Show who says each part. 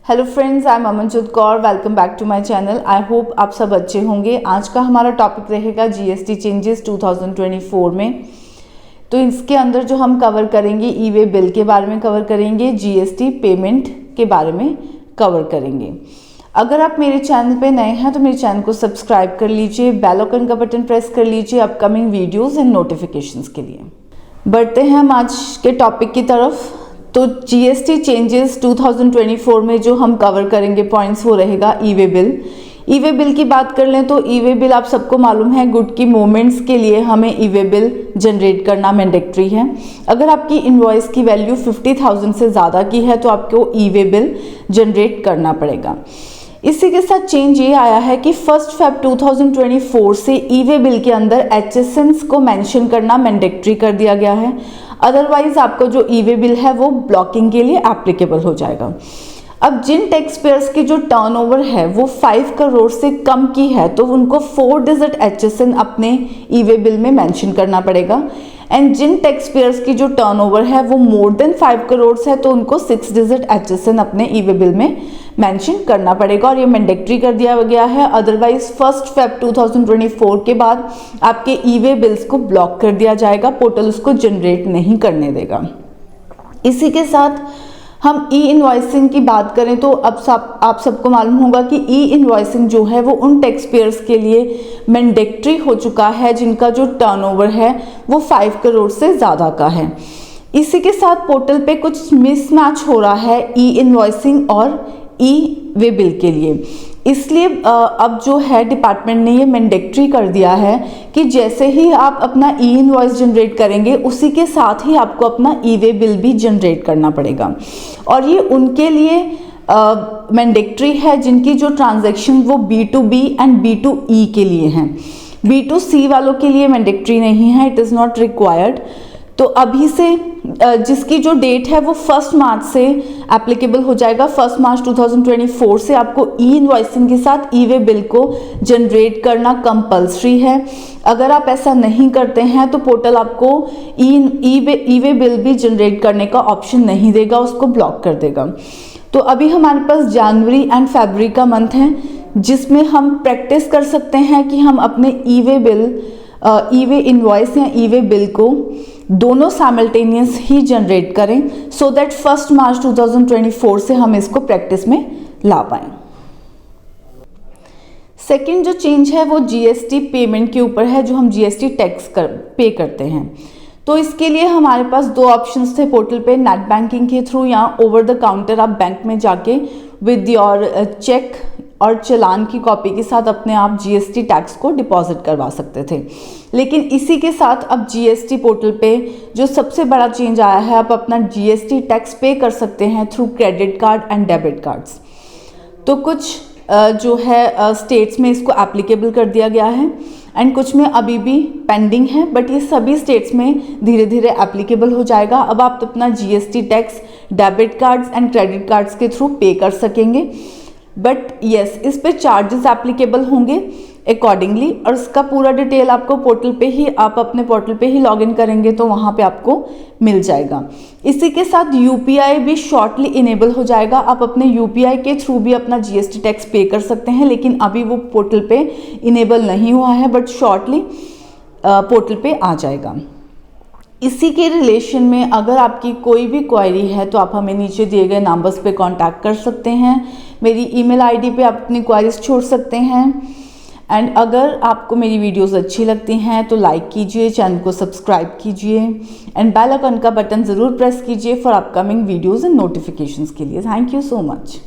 Speaker 1: Hello friends, I am Amanjot Kaur. Welcome back to my channel. I hope आप सब अच्छे होंगे। आज का हमारा टॉपिक रहेगा जीएसटी चेंजेस 2024 में। तो इसके अंदर जो हम कवर करेंगे, ई वे बिल के बारे में कवर करेंगे, जीएसटी पेमेंट के बारे में कवर करेंगे। अगर आप मेरे चैनल पे नए हैं तो मेरे चैनल को सब्सक्राइब कर लीजिए, बेल आइकन का बटन प्रेस कर लीजिए अपकमिंग वीडियोज़ एंड नोटिफिकेशंस के लिए। बढ़ते हैं हम आज के टॉपिक की तरफ। तो जीएसटी चेंजेस 2024 में जो हम कवर करेंगे पॉइंट्स वो रहेगा ई वे बिल। ई वे बिल की बात कर लें तो ई वे बिल आप सबको मालूम है, गुड की मूवमेंट्स के लिए हमें ई वे बिल जनरेट करना मैंडेटरी है। अगर आपकी इनवॉइस की वैल्यू 50,000 से ज़्यादा की है तो आपको ई वे बिल जनरेट करना पड़ेगा। इसी के साथ चेंज ये आया है कि 1 Feb 2024 से ई वे बिल के अंदर HSNs को मेंशन करना मैंडेटरी कर दिया गया है। अदरवाइज आपको जो ई वे बिल है वो ब्लॉकिंग के लिए एप्लीकेबल हो जाएगा। अब जिन टैक्स पेयर्स की जो टर्नओवर है वो 5 करोड़ से कम की है तो उनको 4 डिजिट HSN अपने ई वे बिल में मेंशन करना पड़ेगा। एंड जिन टैक्स पेयर्स की जो टर्नओवर है वो मोर देन 5 करोड़ है तो उनको 6 डिजिट HSN अपने ई वे बिल में मेंशन करना पड़ेगा और ये मैंडेटरी कर दिया गया है। अदरवाइज 1 Feb 2024 के बाद आपके ई वे बिल्स को ब्लॉक कर दिया जाएगा, पोर्टल उसको जनरेट नहीं करने देगा। इसी के साथ हम ई इनवॉइसिंग की बात करें तो अब आप सबको मालूम होगा कि ई इनवॉइसिंग जो है वो उन टैक्स पेयर्स के लिए मैंडेटरी हो चुका है जिनका जो टर्नओवर है वो 5 करोड़ से ज़्यादा का है। इसी के साथ पोर्टल पे कुछ मिसमैच हो रहा है ई इनवॉइसिंग और ई वे बिल के लिए, इसलिए अब जो है डिपार्टमेंट ने ये मैंडेटरी कर दिया है कि जैसे ही आप अपना ई इनवॉइस जनरेट करेंगे उसी के साथ ही आपको अपना ई वे बिल भी जनरेट करना पड़ेगा। और ये उनके लिए मैंडेटरी है जिनकी जो ट्रांजैक्शन वो B2B एंड B2E के लिए हैं। B2C वालों के लिए मैंडेटरी नहीं है, इट इज़ नॉट रिक्वायर्ड। तो अभी से जिसकी जो डेट है वो 1 मार्च से एप्लीकेबल हो जाएगा। 1 मार्च 2024 से आपको ई इनवॉइसिंग के साथ ई वे बिल को जनरेट करना कंपल्सरी है। अगर आप ऐसा नहीं करते हैं तो पोर्टल आपको ई वे बिल भी जनरेट करने का ऑप्शन नहीं देगा, उसको ब्लॉक कर देगा। तो अभी हमारे पास जनवरी एंड फरवरी का मंथ है जिसमें हम प्रैक्टिस कर सकते हैं कि हम अपने ई वे बिल, ई वे इनवॉइस या ई वे बिल को दोनों साइमल्टेनियस ही जनरेट करें सो दैट 1 मार्च 2024 से हम इसको प्रैक्टिस में ला पाएं। सेकंड जो चेंज है वो जीएसटी पेमेंट के ऊपर है, जो हम जीएसटी टैक्स पे करते हैं। तो इसके लिए हमारे पास दो ऑप्शंस थे पोर्टल पे, नेट बैंकिंग के थ्रू या ओवर द काउंटर आप बैंक में जाके विद योर चेक और चालान की कॉपी के साथ अपने आप जीएसटी टैक्स को डिपॉजिट करवा सकते थे। लेकिन इसी के साथ अब जीएसटी पोर्टल पे जो सबसे बड़ा चेंज आया है, आप अपना जीएसटी टैक्स पे कर सकते हैं through credit card and debit cards. तो कुछ जो है स्टेट्स में इसको एप्लीकेबल कर दिया गया है एंड कुछ में अभी भी पेंडिंग है, बट ये सभी स्टेट्स में धीरे धीरे एप्लीकेबल हो जाएगा। अब आप अपना GST tax debit cards and credit cards के थ्रू पे कर सकेंगे। बट यस, इस पे चार्जेस एप्लीकेबल होंगे अकॉर्डिंगली, और इसका पूरा डिटेल आपको पोर्टल पे ही, आप अपने पोर्टल पे ही लॉगिन करेंगे तो वहाँ पे आपको मिल जाएगा। इसी के साथ यूपीआई भी शॉर्टली इनेबल हो जाएगा। आप अपने यूपीआई के थ्रू भी अपना जीएसटी टैक्स पे कर सकते हैं, लेकिन अभी वो पोर्टल पे इनेबल नहीं हुआ है, बट शॉर्टली पोर्टल पे आ जाएगा। इसी के रिलेशन में अगर आपकी कोई भी क्वेरी है तो आप हमें नीचे दिए गए नंबर्स पे कांटेक्ट कर सकते हैं। मेरी ईमेल आईडी पे आप अपनी क्वेरीज छोड़ सकते हैं। एंड अगर आपको मेरी वीडियोस अच्छी लगती हैं तो लाइक कीजिए, चैनल को सब्सक्राइब कीजिए एंड बेल आइकन का बटन ज़रूर प्रेस कीजिए for upcoming videos and notifications के लिए। Thank you so much.